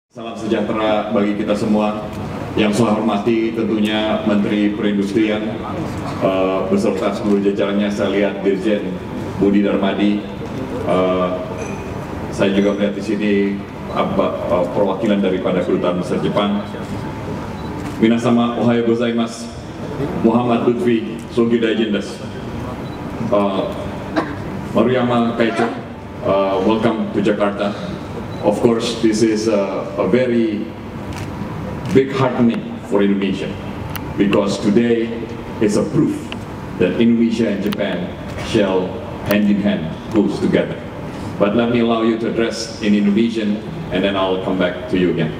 Salam sejahtera bagi kita semua. Yang saya hormati tentunya Menteri Perindustrian beserta seluruh jajarannya. Saya lihat Dirjen Budi Darmadi. Saya juga melihat di sini perwakilan daripada Kedutaan Besar Jepang. Minasama ohayo gozaimasu. Muhammad Lutfi Sogidajin desu. Maruyama Kaicho, welcome to Jakarta. Of course, this is a very big heartening for Indonesia, because today is a proof that Indonesia and Japan shall hand in hand goes together. But let me allow you to address in Indonesian, and then I'll come back to you again.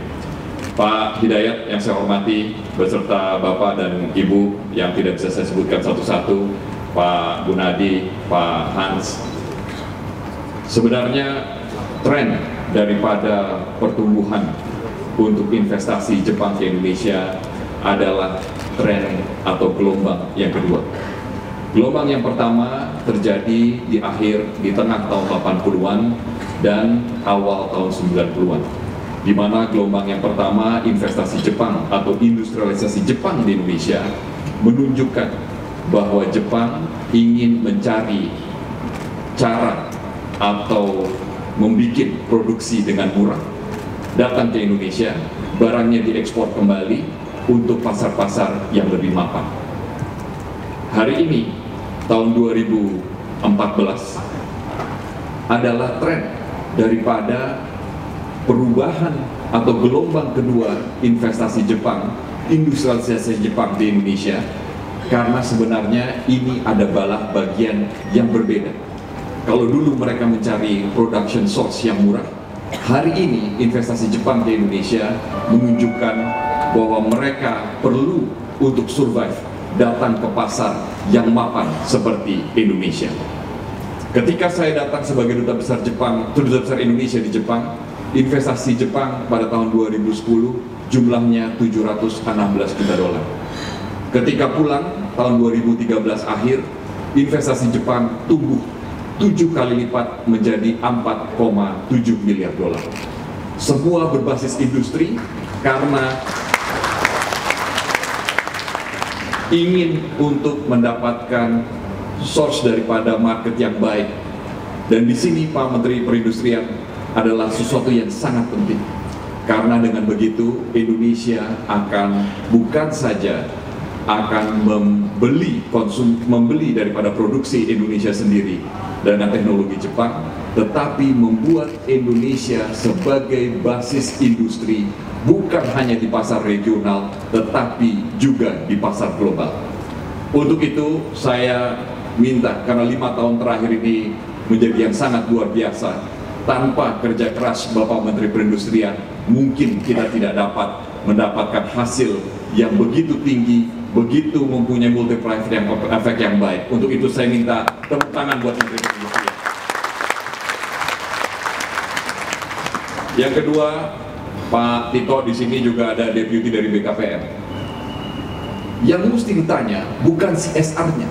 Pak Hidayat yang saya hormati, beserta Bapak dan Ibu yang tidak bisa saya sebutkan satu-satu, Pak Gunadi, Pak Hans, sebenarnya tren daripada pertumbuhan untuk investasi Jepang ke Indonesia adalah tren atau gelombang yang kedua. Gelombang yang pertama terjadi di tengah tahun 80-an dan awal tahun 90-an, di mana gelombang yang pertama investasi Jepang atau industrialisasi Jepang di Indonesia menunjukkan bahwa Jepang ingin mencari cara atau membuat produksi dengan murah, datang ke Indonesia, barangnya diekspor kembali untuk pasar-pasar yang lebih mapan. Hari ini, tahun 2014, adalah tren daripada perubahan atau gelombang kedua investasi Jepang, industrialisasi Jepang di Indonesia, karena sebenarnya ini adalah bagian yang berbeda. Kalau dulu mereka mencari production source yang murah, hari ini investasi Jepang di Indonesia menunjukkan bahwa mereka perlu untuk survive datang ke pasar yang mapan seperti Indonesia. Ketika saya datang sebagai duta besar Indonesia di Jepang, investasi Jepang pada tahun 2010 jumlahnya 716 juta dolar. Ketika pulang tahun 2013 akhir, investasi Jepang tumbuh 7 kali lipat menjadi 4,7 miliar dolar. Semua berbasis industri karena ingin untuk mendapatkan source daripada market yang baik. Dan di sini Pak Menteri Perindustrian adalah sesuatu yang sangat penting. Karena dengan begitu Indonesia akan bukan saja akan membeli daripada produksi Indonesia sendiri dengan teknologi Jepang, tetapi membuat Indonesia sebagai basis industri bukan hanya di pasar regional, tetapi juga di pasar global. Untuk itu saya minta, karena 5 tahun terakhir ini menjadi yang sangat luar biasa, tanpa kerja keras Bapak Menteri Perindustrian, mungkin kita tidak dapat mendapatkan hasil yang begitu tinggi, begitu mempunyai multiplier efek yang baik. Untuk itu saya minta tepuk tangan buat Menteri Perindustrian. Yang kedua, Pak Tito di sini juga ada deputi dari BKPM. Yang mesti ditanya bukan CSR-nya,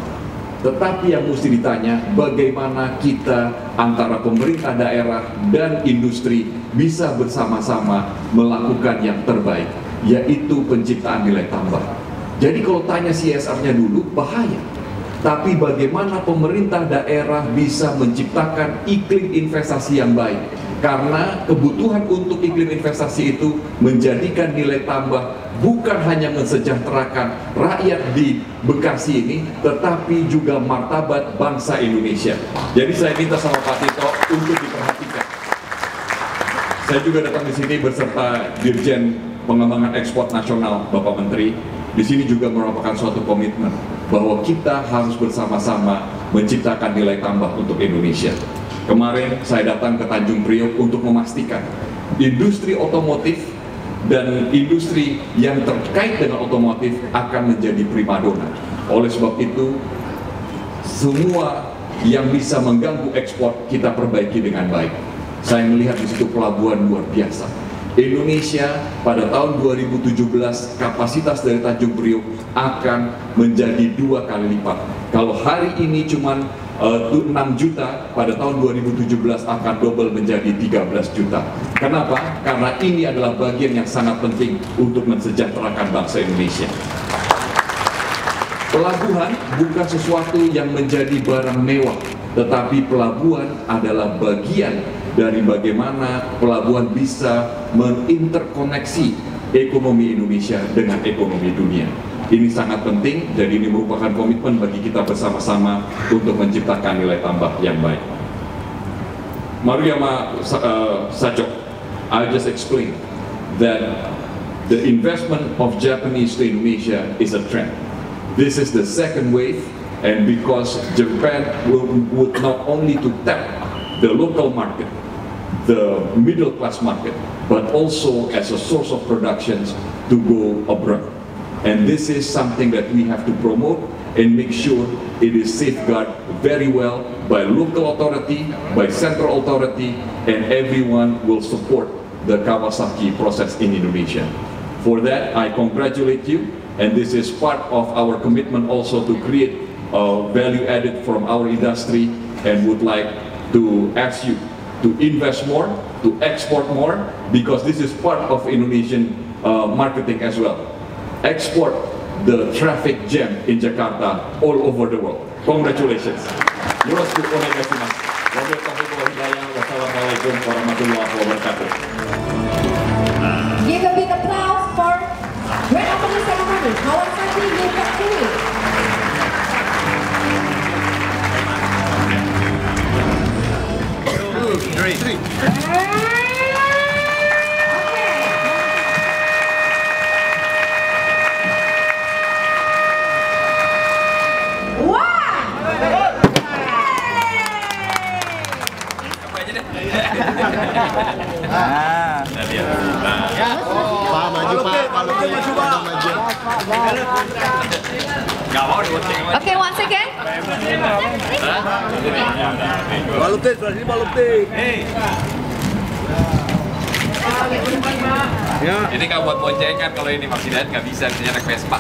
tetapi yang mesti ditanya bagaimana kita antara pemerintah daerah dan industri bisa bersama-sama melakukan yang terbaik, yaitu penciptaan nilai tambah. Jadi kalau tanya CSR-nya dulu, bahaya. Tapi bagaimana pemerintah daerah bisa menciptakan iklim investasi yang baik. Karena kebutuhan untuk iklim investasi itu menjadikan nilai tambah bukan hanya mensejahterakan rakyat di Bekasi ini, tetapi juga martabat bangsa Indonesia. Jadi saya minta sama Pak Tito untuk diperhatikan. Saya juga datang di sini beserta Dirjen Pengembangan Ekspor Nasional, Bapak Menteri. Di sini juga merupakan suatu komitmen bahwa kita harus bersama-sama menciptakan nilai tambah untuk Indonesia. Kemarin saya datang ke Tanjung Priok untuk memastikan industri otomotif dan industri yang terkait dengan otomotif akan menjadi primadona. Oleh sebab itu, semua yang bisa mengganggu ekspor kita perbaiki dengan baik. Saya melihat di situ pelabuhan luar biasa. Indonesia pada tahun 2017 kapasitas dari Tanjung Priok akan menjadi 2 kali lipat. Kalau hari ini cuman 6 juta, pada tahun 2017 akan double menjadi 13 juta. Kenapa? Karena ini adalah bagian yang sangat penting untuk mensejahterakan bangsa Indonesia. Pelabuhan bukan sesuatu yang menjadi barang mewah, tetapi pelabuhan adalah bagian dari bagaimana pelabuhan bisa menginterkoneksi ekonomi Indonesia dengan ekonomi dunia. Ini sangat penting, jadi ini merupakan komitmen bagi kita bersama-sama untuk menciptakan nilai tambah yang baik. Maruyama Sajok, I just explained that the investment of Japanese to Indonesia is a trend. This is the second wave, and because Japan would not only to tap the local market, the middle class market, but also as a source of productions to go abroad. And this is something that we have to promote and make sure it is safeguarded very well by local authority, by central authority, and everyone will support the Kawasaki process in Indonesia. For that, I congratulate you, and this is part of our commitment also to create value added from our industry, and would like to ask you to invest more, to export more, because this is part of Indonesian marketing as well. Export the traffic jam in Jakarta all over the world. Congratulations. Wassalamualaikum warahmatullahi wabarakatuh. Give a big applause for grand opening ceremony, Kawasaki New Factory. Three. Pak maju Pak, kalau maju Pak. Okay, once again. Balupin, berarti balupin. Ini nggak buat boncengan kalau ini masih nggak bisa naik Vespa.